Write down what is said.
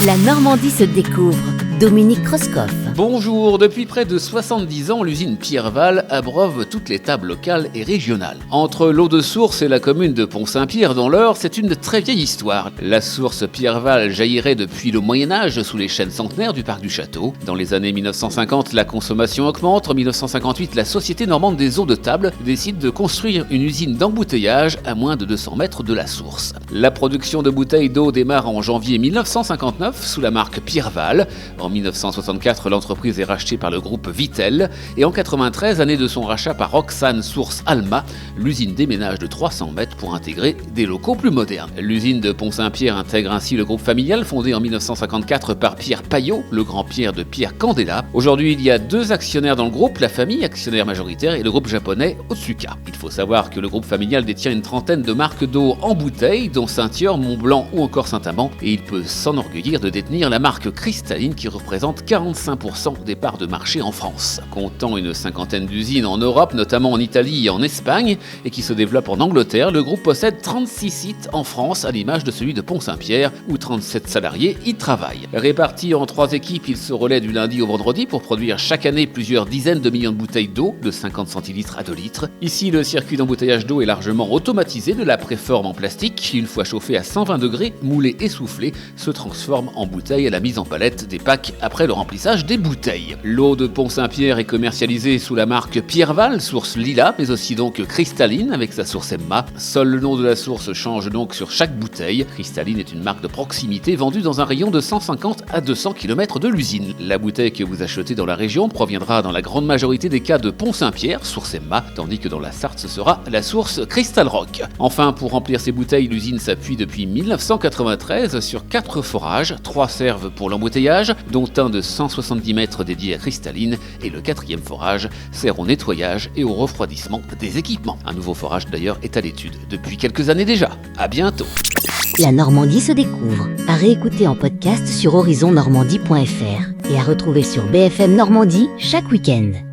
La Normandie se découvre. Dominique Kreuskopf. Bonjour, depuis près de 70 ans, l'usine Pierreval abreuve toutes les tables locales et régionales. Entre l'eau de source et la commune de Pont-Saint-Pierre dans l'Eure, c'est une très vieille histoire. La source Pierreval jaillirait depuis le Moyen-Âge sous les chênes centenaires du parc du château. Dans les années 1950, la consommation augmente. En 1958, la Société normande des eaux de table décide de construire une usine d'embouteillage à moins de 200 mètres de la source. La production de bouteilles d'eau démarre en janvier 1959 sous la marque Pierreval. En 1964, l'entreprise est rachetée par le groupe Vittel et en 1993, année de son rachat par Roxane Source Alma, l'usine déménage de 300 mètres pour intégrer des locaux plus modernes. L'usine de Pont-Saint-Pierre intègre ainsi le groupe familial fondé en 1954 par Pierre Payot, le grand-père de Pierre Candela. Aujourd'hui, il y a deux actionnaires dans le groupe, la famille actionnaire majoritaire et le groupe japonais Otsuka. Il faut savoir que le groupe familial détient une trentaine de marques d'eau en bouteille, dont Saint-Yor, Mont-Blanc ou encore Saint-Amand, et il peut s'enorgueillir de détenir la marque Cristalline qui représente 45% des parts de marché en France. Comptant une cinquantaine d'usines en Europe, notamment en Italie et en Espagne, et qui se développe en Angleterre, le groupe possède 36 sites en France, à l'image de celui de Pont-Saint-Pierre, où 37 salariés y travaillent. Répartis en 3 équipes, ils se relaient du lundi au vendredi pour produire chaque année plusieurs dizaines de millions de bouteilles d'eau, de 50 centilitres à 2 litres. Ici, le circuit d'embouteillage d'eau est largement automatisé, de la préforme en plastique, qui, une fois chauffée à 120 degrés, moulée et soufflée, se transforme en bouteille à la mise en palette des packs après le remplissage des bouteilles. L'eau de Pont-Saint-Pierre est commercialisée sous la marque Pierreval, source Lila, mais aussi donc Cristalline avec sa source Emma. Seul le nom de la source change donc sur chaque bouteille. Cristalline est une marque de proximité vendue dans un rayon de 150 à 200 km de l'usine. La bouteille que vous achetez dans la région proviendra dans la grande majorité des cas de Pont-Saint-Pierre, source Emma, tandis que dans la Sarthe ce sera la source Crystal Rock. Enfin, pour remplir ces bouteilles, l'usine s'appuie depuis 1993 sur 4 forages. 3 servent pour l'embouteillage, dont un de 170 mètres dédié à Cristalline, et le 4e forage sert au nettoyage et au refroidissement des équipements. Un nouveau forage d'ailleurs est à l'étude depuis quelques années déjà. À bientôt. La Normandie se découvre. À réécouter en podcast sur horizonnormandie.fr et à retrouver sur BFM Normandie chaque week-end.